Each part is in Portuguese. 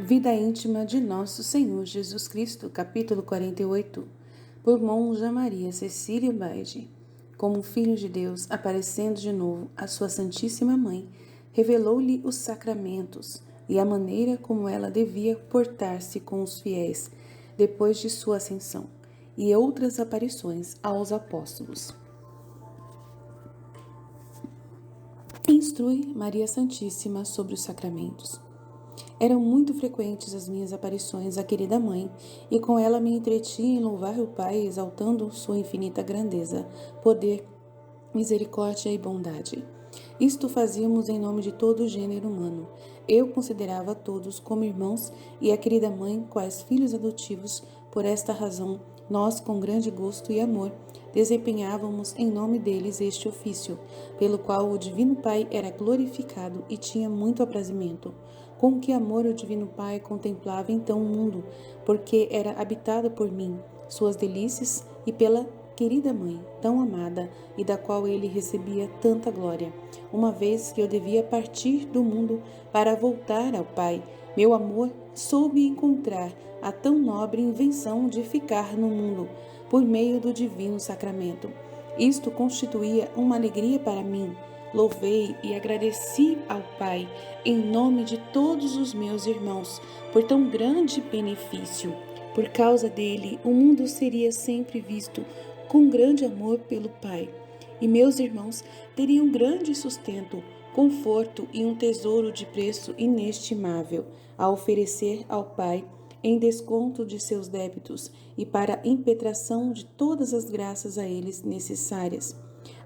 Vida íntima de Nosso Senhor Jesus Cristo, capítulo 48, por Monja Maria Cecília Baide. Como Filho de Deus, aparecendo de novo a sua Santíssima Mãe, revelou-lhe os sacramentos e a maneira como ela devia portar-se com os fiéis depois de sua ascensão, e outras aparições aos apóstolos. Instrui Maria Santíssima sobre os sacramentos. Eram muito frequentes as minhas aparições à querida Mãe, e com ela me entretinha em louvar o Pai, exaltando sua infinita grandeza, poder, misericórdia e bondade. Isto fazíamos em nome de todo o gênero humano. Eu considerava todos como irmãos e a querida Mãe quais filhos adotivos. Por esta razão, nós, com grande gosto e amor, desempenhávamos em nome deles este ofício, pelo qual o Divino Pai era glorificado e tinha muito aprazimento. Com que amor o Divino Pai contemplava então o mundo, porque era habitado por mim, suas delícias, e pela querida Mãe, tão amada, e da qual ele recebia tanta glória. Uma vez que eu devia partir do mundo para voltar ao Pai, meu amor soube encontrar a tão nobre invenção de ficar no mundo, por meio do divino sacramento. Isto constituía uma alegria para mim. Louvei e agradeci ao Pai, em nome de todos os meus irmãos, por tão grande benefício. Por causa dele, o mundo seria sempre visto com grande amor pelo Pai, e meus irmãos teriam grande sustento, conforto e um tesouro de preço inestimável a oferecer ao Pai em desconto de seus débitos e para impetração de todas as graças a eles necessárias.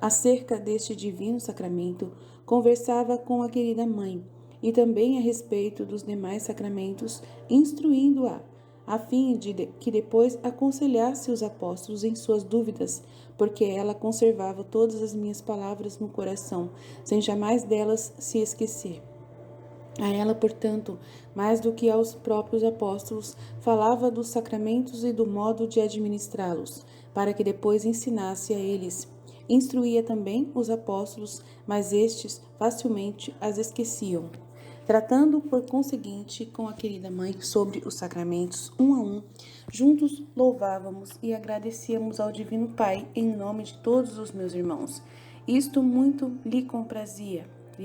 Acerca deste divino sacramento, conversava com a querida Mãe, e também a respeito dos demais sacramentos, instruindo-a, a fim de que depois aconselhasse os apóstolos em suas dúvidas, porque ela conservava todas as minhas palavras no coração, sem jamais delas se esquecer. A ela, portanto, mais do que aos próprios apóstolos, falava dos sacramentos e do modo de administrá-los, para que depois ensinasse a eles. Instruía também os apóstolos, mas estes facilmente as esqueciam. Tratando, por conseguinte, com a querida Mãe sobre os sacramentos, um a um, juntos louvávamos e agradecíamos ao Divino Pai em nome de todos os meus irmãos. Isto muito lhe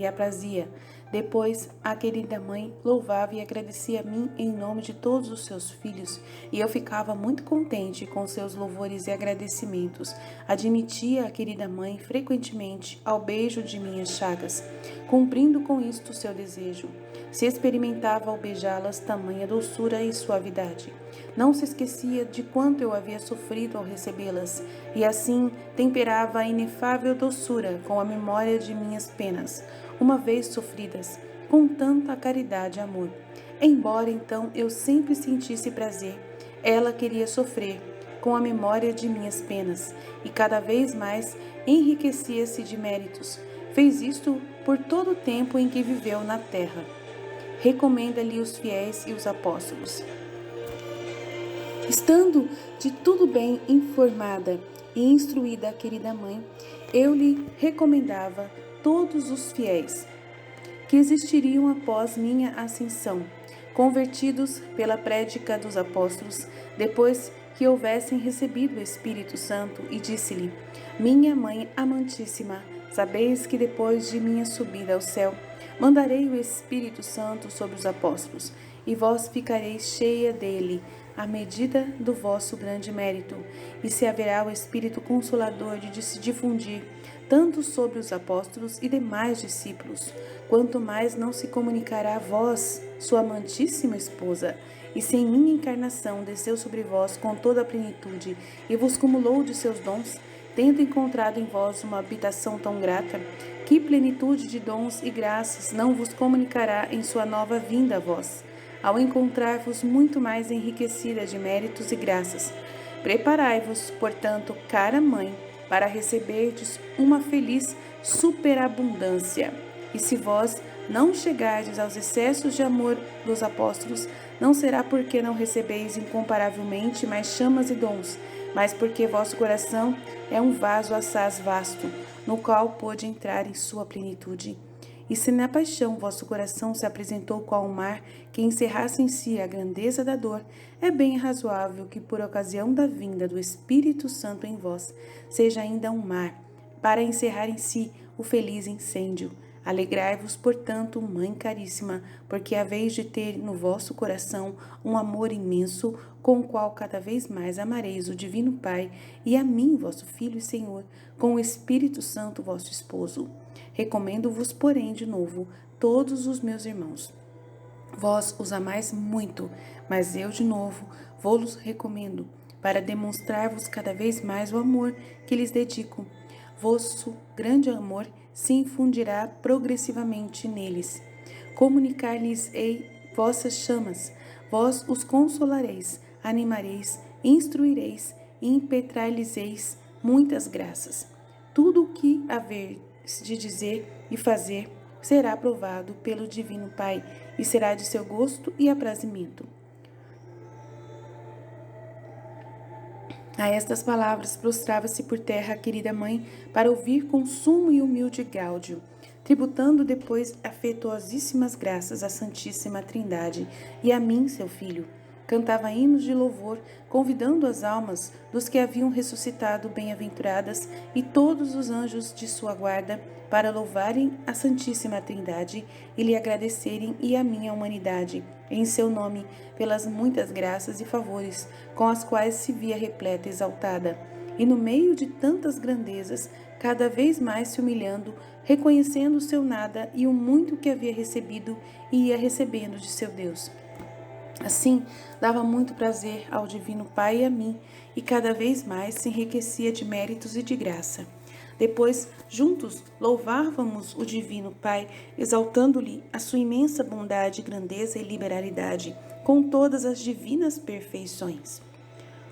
aprazia. Depois, a querida Mãe louvava e agradecia a mim em nome de todos os seus filhos, e eu ficava muito contente com seus louvores e agradecimentos. Admitia a querida Mãe frequentemente ao beijo de minhas chagas, cumprindo com isto o seu desejo. Se experimentava ao beijá-las tamanha doçura e suavidade. Não se esquecia de quanto eu havia sofrido ao recebê-las, e assim temperava a inefável doçura com a memória de minhas penas, uma vez sofridas, com tanta caridade e amor. Embora então eu sempre sentisse prazer, ela queria sofrer com a memória de minhas penas, e cada vez mais enriquecia-se de méritos. Fez isto por todo o tempo em que viveu na terra. Recomenda-lhe os fiéis e os apóstolos. Estando de tudo bem informada e instruída a querida Mãe, eu lhe recomendava todos os fiéis que existiriam após minha ascensão, convertidos pela prédica dos apóstolos, depois que houvessem recebido o Espírito Santo, e disse-lhe: Minha Mãe amantíssima, sabeis que depois de minha subida ao céu, mandarei o Espírito Santo sobre os apóstolos, e vós ficareis cheia dele, à medida do vosso grande mérito, e se haverá o Espírito Consolador de se difundir tanto sobre os apóstolos e demais discípulos, quanto mais não se comunicará a vós, sua amantíssima esposa, e se em minha encarnação desceu sobre vós com toda a plenitude e vos cumulou de seus dons, tendo encontrado em vós uma habitação tão grata, que plenitude de dons e graças não vos comunicará em sua nova vinda a vós, ao encontrar-vos muito mais enriquecida de méritos e graças. Preparai-vos, portanto, cara Mãe, para receberdes uma feliz superabundância. E se vós não chegardes aos excessos de amor dos apóstolos, não será porque não recebeis incomparavelmente mais chamas e dons, mas porque vosso coração é um vaso assaz vasto, no qual pôde entrar em sua plenitude. E se na paixão vosso coração se apresentou qual um mar que encerrasse em si a grandeza da dor, é bem razoável que por ocasião da vinda do Espírito Santo em vós, seja ainda um mar, para encerrar em si o feliz incêndio. Alegrai-vos, portanto, mãe caríssima, porque haveis de ter no vosso coração um amor imenso, com o qual cada vez mais amareis o Divino Pai e a mim, vosso Filho e Senhor, com o Espírito Santo, vosso esposo. Recomendo-vos, porém, de novo, todos os meus irmãos. Vós os amais muito, mas eu, de novo, vou-los recomendo, para demonstrar-vos cada vez mais o amor que lhes dedico. Vosso grande amor se infundirá progressivamente neles. Comunicar-lhes-ei vossas chamas, vós os consolareis, animareis, instruireis e impetrar-lhes-eis muitas graças. Tudo o que haver de dizer e fazer será aprovado pelo Divino Pai e será de seu gosto e aprazimento. A estas palavras prostrava-se por terra a querida mãe para ouvir com sumo e humilde gáudio, tributando depois afetuosíssimas graças à Santíssima Trindade e a mim, seu filho. Cantava hinos de louvor, convidando as almas dos que haviam ressuscitado bem-aventuradas e todos os anjos de sua guarda para louvarem a Santíssima Trindade e lhe agradecerem e a minha humanidade, em seu nome, pelas muitas graças e favores com as quais se via repleta e exaltada, e no meio de tantas grandezas, cada vez mais se humilhando, reconhecendo o seu nada e o muito que havia recebido e ia recebendo de seu Deus. Assim, dava muito prazer ao Divino Pai e a mim, e cada vez mais se enriquecia de méritos e de graça. Depois, juntos, louvávamos o Divino Pai, exaltando-lhe a sua imensa bondade, grandeza e liberalidade, com todas as divinas perfeições.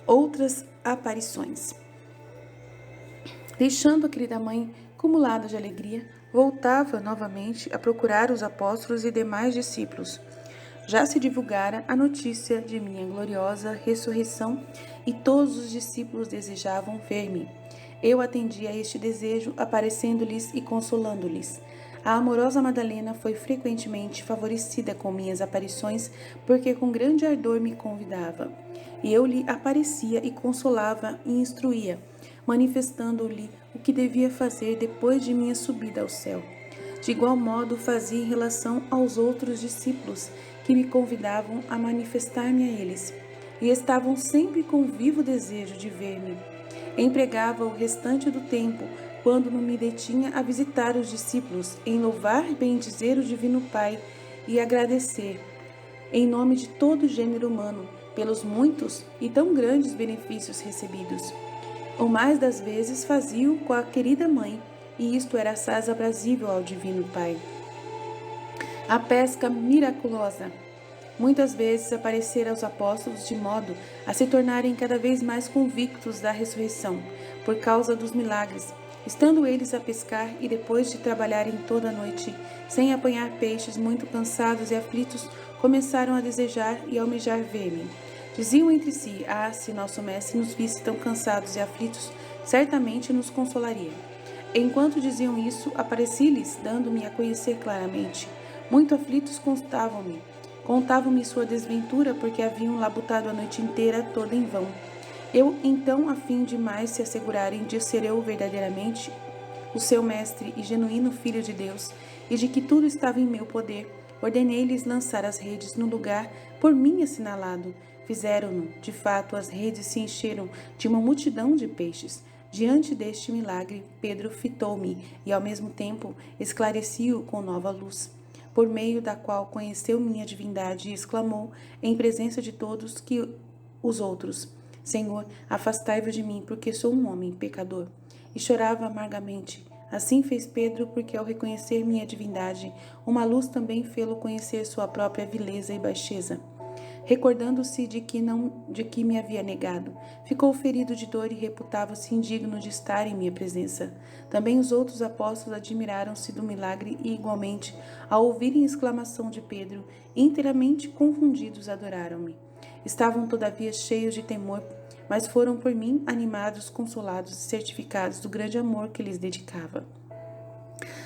Outras aparições. Deixando a querida mãe cumulada de alegria, voltava novamente a procurar os apóstolos e demais discípulos. Já se divulgara a notícia de minha gloriosa ressurreição e todos os discípulos desejavam ver-me. Eu atendi a este desejo, aparecendo-lhes e consolando-lhes. A amorosa Madalena foi frequentemente favorecida com minhas aparições, porque com grande ardor me convidava. E eu lhe aparecia e consolava e instruía, manifestando-lhe o que devia fazer depois de minha subida ao céu. De igual modo fazia em relação aos outros discípulos, que me convidavam a manifestar-me a eles, e estavam sempre com vivo desejo de ver-me. Empregava o restante do tempo, quando não me detinha a visitar os discípulos, em louvar e bendizer o Divino Pai e agradecer, em nome de todo o gênero humano, pelos muitos e tão grandes benefícios recebidos. O mais das vezes fazia-o com a querida mãe, e isto era assaz aprazível ao Divino Pai. A pesca miraculosa. Muitas vezes aparecera aos apóstolos de modo a se tornarem cada vez mais convictos da ressurreição, por causa dos milagres, estando eles a pescar e depois de trabalharem toda a noite, sem apanhar peixes, muito cansados e aflitos, começaram a desejar e almejar ver-me. Diziam entre si: se nosso mestre nos visse tão cansados e aflitos, certamente nos consolaria. Enquanto diziam isso, apareci-lhes, dando-me a conhecer claramente. Muito aflitos contavam-me sua desventura, porque haviam labutado a noite inteira toda em vão. Eu, então, a fim de mais se assegurarem de ser eu verdadeiramente o seu mestre e genuíno Filho de Deus, e de que tudo estava em meu poder, ordenei-lhes lançar as redes no lugar por mim assinalado. Fizeram-no, de fato, as redes se encheram de uma multidão de peixes. Diante deste milagre, Pedro fitou-me e, ao mesmo tempo, esclareci-o com nova luz, por meio da qual conheceu minha divindade e exclamou, em presença de todos, que os outros: Senhor, afastai-vos de mim, porque sou um homem pecador. E chorava amargamente. Assim fez Pedro, porque ao reconhecer minha divindade, uma luz também fê-lo conhecer sua própria vileza e baixeza. Recordando-se de que me havia negado, ficou ferido de dor e reputava-se indigno de estar em minha presença. Também os outros apóstolos admiraram-se do milagre e, igualmente, ao ouvirem a exclamação de Pedro, inteiramente confundidos, adoraram-me. Estavam, todavia, cheios de temor, mas foram por mim animados, consolados e certificados do grande amor que lhes dedicava.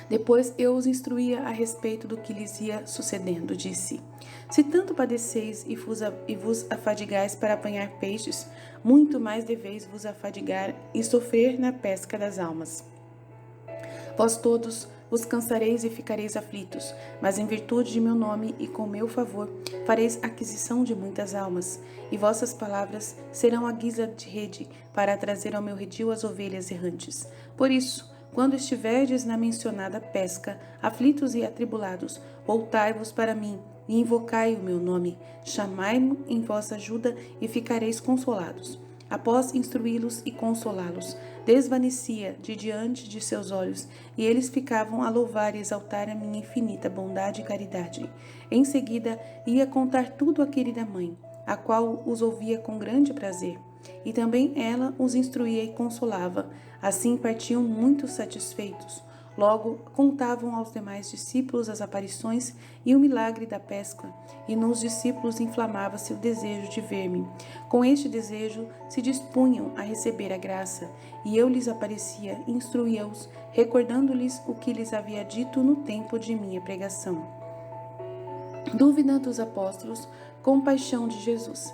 Depois eu os instruía a respeito do que lhes ia sucedendo. Disse: Se tanto padeceis e vos afadigais para apanhar peixes, muito mais deveis vos afadigar e sofrer na pesca das almas. Vós todos vos cansareis e ficareis aflitos, mas em virtude de meu nome e com meu favor fareis aquisição de muitas almas, e vossas palavras serão a guisa de rede para trazer ao meu redil as ovelhas errantes. Por isso, quando estiverdes na mencionada pesca, aflitos e atribulados, voltai-vos para mim e invocai o meu nome. Chamai-me em vossa ajuda e ficareis consolados. Após instruí-los e consolá-los, desvanecia de diante de seus olhos, e eles ficavam a louvar e exaltar a minha infinita bondade e caridade. Em seguida, ia contar tudo à querida mãe, a qual os ouvia com grande prazer. E também ela os instruía e consolava. Assim partiam muito satisfeitos. Logo contavam aos demais discípulos as aparições e o milagre da pesca, e nos discípulos inflamava-se o desejo de ver-me. Com este desejo se dispunham a receber a graça, e eu lhes aparecia, instruía-os, recordando-lhes o que lhes havia dito no tempo de minha pregação. Dúvida dos apóstolos, compaixão de Jesus.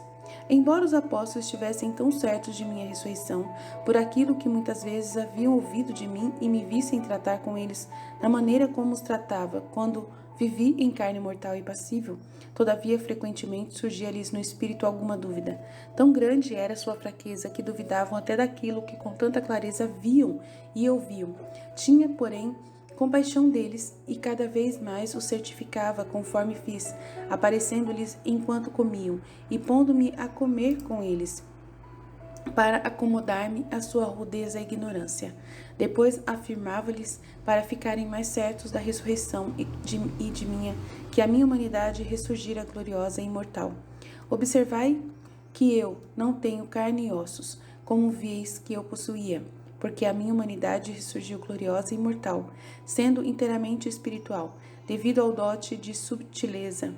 Embora os apóstolos estivessem tão certos de minha ressurreição, por aquilo que muitas vezes haviam ouvido de mim e me vissem tratar com eles da maneira como os tratava quando vivi em carne mortal e passível, todavia frequentemente surgia-lhes no espírito alguma dúvida. Tão grande era sua fraqueza que duvidavam até daquilo que com tanta clareza viam e ouviam. Tinha, porém, compaixão deles e cada vez mais os certificava conforme fiz, aparecendo-lhes enquanto comiam e pondo-me a comer com eles, para acomodar-me à sua rudeza e ignorância. Depois afirmava-lhes, para ficarem mais certos da ressurreição e de minha, que a minha humanidade ressurgira gloriosa e imortal. Observai que eu não tenho carne e ossos, como vieis que eu possuía, porque a minha humanidade ressurgiu gloriosa e imortal, sendo inteiramente espiritual, devido ao dote de subtileza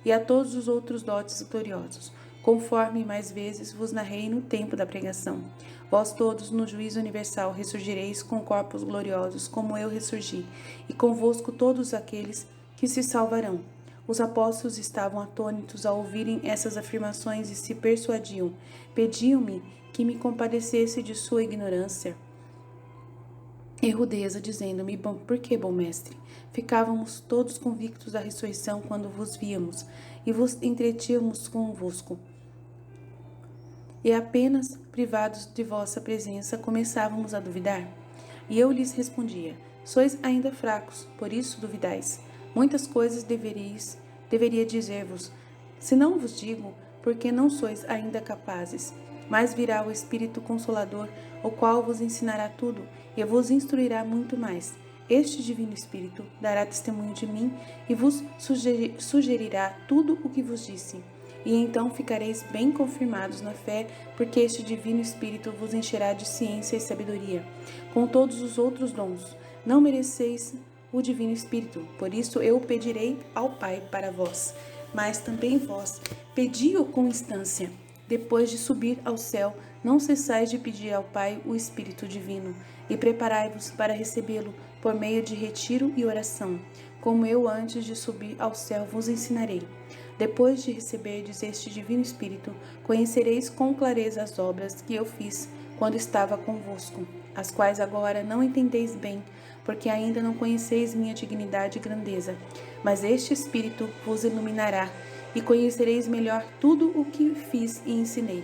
e a todos os outros dotes gloriosos, conforme mais vezes vos narrei no tempo da pregação. Vós todos, no juízo universal, ressurgireis com corpos gloriosos, como eu ressurgi, e convosco todos aqueles que se salvarão. Os apóstolos estavam atônitos ao ouvirem essas afirmações e se persuadiam. Pediam-me que me compadecesse de sua ignorância e rudeza, dizendo-me: por que, bom mestre? Ficávamos todos convictos da ressurreição quando vos víamos e vos entretínhamos convosco. E apenas privados de vossa presença começávamos a duvidar. E eu lhes respondia: sois ainda fracos, por isso duvidais. Muitas coisas deveria dizer-vos, se não vos digo, porque não sois ainda capazes. Mas virá o Espírito Consolador, o qual vos ensinará tudo e vos instruirá muito mais. Este Divino Espírito dará testemunho de mim e vos sugerirá tudo o que vos disse. E então ficareis bem confirmados na fé, porque este Divino Espírito vos encherá de ciência e sabedoria, com todos os outros dons. Não mereceis o Divino Espírito, por isso eu o pedirei ao Pai para vós. Mas também vós, pedi-o com instância. Depois de subir ao céu, não cessais de pedir ao Pai o Espírito Divino, e preparai-vos para recebê-lo por meio de retiro e oração, como eu antes de subir ao céu vos ensinarei. Depois de receberdes este Divino Espírito, conhecereis com clareza as obras que eu fiz quando estava convosco, as quais agora não entendeis bem, porque ainda não conheceis minha dignidade e grandeza. Mas este Espírito vos iluminará, e conhecereis melhor tudo o que fiz e ensinei.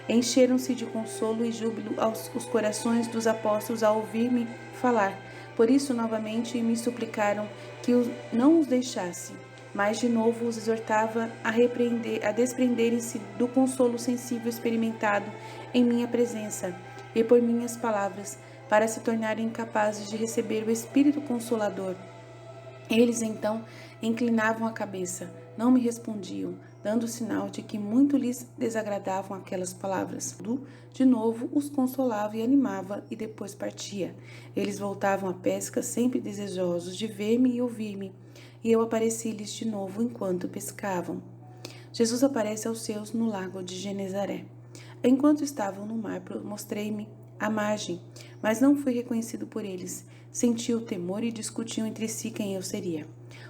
Encheram-se de consolo e júbilo os corações dos apóstolos ao ouvir-me falar. Por isso, novamente, me suplicaram que não os deixasse. Mas, de novo, os exortava a desprenderem-se do consolo sensível experimentado em minha presença e por minhas palavras, para se tornarem capazes de receber o Espírito Consolador. Eles, então, inclinavam a cabeça, não me respondiam, dando sinal de que muito lhes desagradavam aquelas palavras. De novo, os consolava e animava, e depois partia. Eles voltavam à pesca, sempre desejosos de ver-me e ouvir-me, e eu apareci-lhes de novo enquanto pescavam. Jesus aparece aos seus no lago de Genezaré. Enquanto estavam no mar, mostrei-me à margem, mas não fui reconhecido por eles. sentiam o temor e discutiam entre si quem eu seria.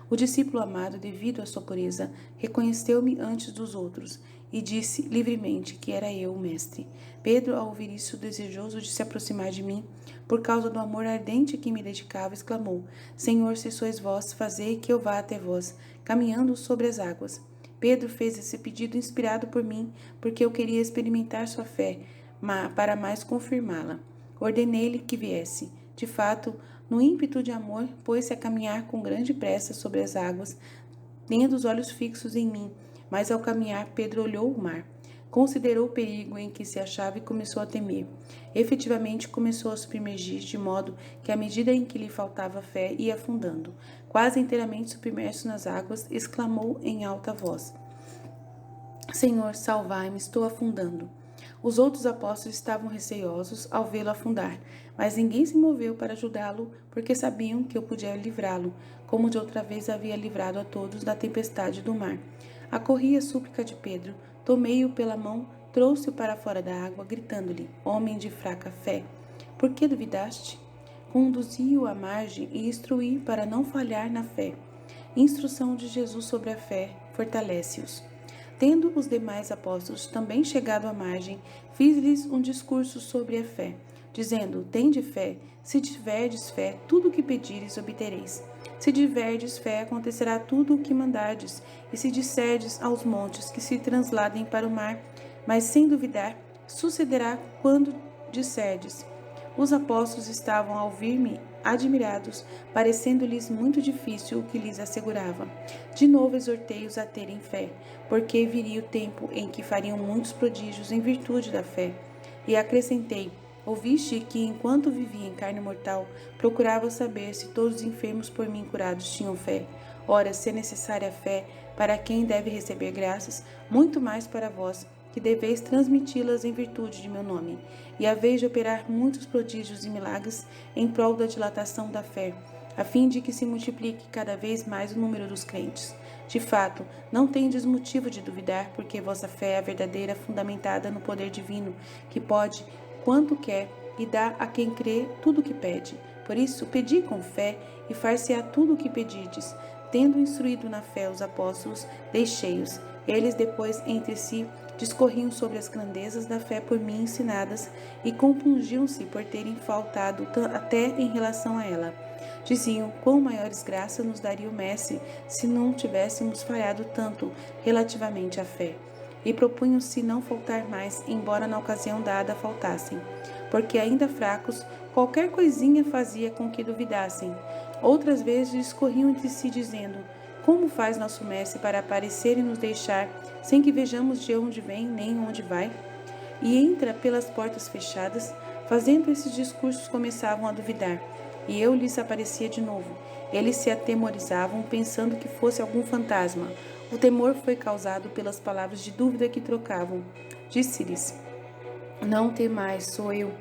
O discípulo amado, devido à sua pureza, reconheceu-me antes dos outros e disse livremente que era eu o mestre. Pedro, ao ouvir isso, desejoso de se aproximar de mim, por causa do amor ardente que me dedicava, exclamou: Senhor, se sois vós, fazei que eu vá até vós, caminhando sobre as águas. Pedro fez esse pedido inspirado por mim, porque eu queria experimentar sua fé, para mais confirmá-la. Ordenei-lhe que viesse. De fato, no ímpeto de amor, pôs-se a caminhar com grande pressa sobre as águas, tendo os olhos fixos em mim. Mas ao caminhar, Pedro olhou o mar. Considerou o perigo em que se achava e começou a temer. Efetivamente começou a submergir, de modo que, à medida em que lhe faltava fé, ia afundando. Quase inteiramente submerso nas águas, exclamou em alta voz: Senhor, salvai-me, estou afundando. Os outros apóstolos estavam receosos ao vê-lo afundar, mas ninguém se moveu para ajudá-lo, porque sabiam que eu podia livrá-lo, como de outra vez havia livrado a todos da tempestade do mar. Acorri à súplica de Pedro, tomei-o pela mão, trouxe-o para fora da água, gritando-lhe: Homem de fraca fé, por que duvidaste? Conduzi-o à margem e instruí para não falhar na fé. Instrução de Jesus sobre a fé fortalece-os. Tendo os demais apóstolos também chegado à margem, fiz-lhes um discurso sobre a fé, dizendo: Tende fé, se tiverdes fé, tudo o que pedires obtereis. Se tiverdes fé, acontecerá tudo o que mandardes, e se disserdes aos montes que se transladem para o mar, mas sem duvidar, sucederá quando disserdes. Os apóstolos estavam a ouvir-me admirados, parecendo-lhes muito difícil o que lhes assegurava. De novo exortei-os a terem fé, porque viria o tempo em que fariam muitos prodígios em virtude da fé. E acrescentei: Ouviste que, enquanto vivia em carne mortal, procurava saber se todos os enfermos por mim curados tinham fé. Ora, se é necessária a fé para quem deve receber graças, muito mais para vós, que deveis transmiti-las em virtude de meu nome, e haveis de operar muitos prodígios e milagres em prol da dilatação da fé, a fim de que se multiplique cada vez mais o número dos crentes. De fato, não tendes motivo de duvidar, porque vossa fé é verdadeira, fundamentada no poder divino, que pode, quanto quer, e dá a quem crê tudo o que pede. Por isso, pedi com fé, e far-se-á tudo o que pedirdes. Tendo instruído na fé os apóstolos, deixei-os. Eles depois entre si discorriam sobre as grandezas da fé por mim ensinadas e compungiam-se por terem faltado até em relação a ela. Diziam: quão maiores graças nos daria o Mestre se não tivéssemos falhado tanto relativamente à fé. E propunham-se não faltar mais, embora na ocasião dada faltassem, porque ainda fracos, qualquer coisinha fazia com que duvidassem. Outras vezes discorriam entre si, dizendo: como faz nosso mestre para aparecer e nos deixar, sem que vejamos de onde vem nem onde vai? E entra pelas portas fechadas. Fazendo esses discursos, começavam a duvidar, e eu lhes aparecia de novo. Eles se atemorizavam, pensando que fosse algum fantasma. O temor foi causado pelas palavras de dúvida que trocavam. Disse-lhes: Não temais, sou eu.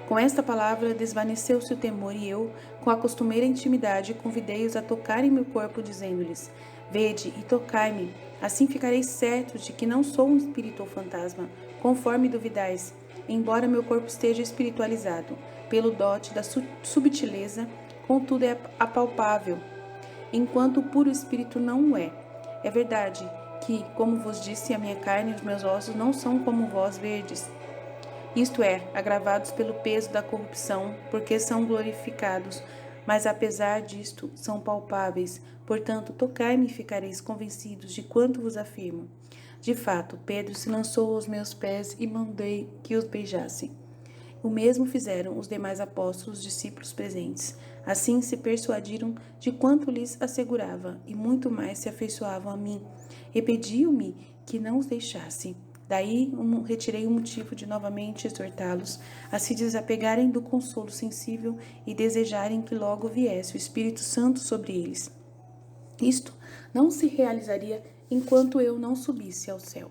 Com esta palavra desvaneceu-se o temor e eu, com a costumeira intimidade, convidei-os a tocarem meu corpo, dizendo-lhes: Vede e tocai-me, assim ficareis certos de que não sou um espírito ou fantasma, conforme duvidais, embora meu corpo esteja espiritualizado, pelo dote da subtileza, contudo é apalpável, enquanto o puro espírito não o é. É verdade que, como vos disse, a minha carne e os meus ossos não são como vós verdes, isto é, agravados pelo peso da corrupção, porque são glorificados, mas apesar disto são palpáveis. Portanto, tocai-me e ficareis convencidos de quanto vos afirmo. De fato, Pedro se lançou aos meus pés e mandei que os beijassem. O mesmo fizeram os demais apóstolos, discípulos presentes. Assim se persuadiram de quanto lhes assegurava, e muito mais se afeiçoavam a mim, e pediam-me que não os deixasse. Daí retirei o motivo de novamente exortá-los a se desapegarem do consolo sensível e desejarem que logo viesse o Espírito Santo sobre eles. Isto não se realizaria enquanto eu não subisse ao céu.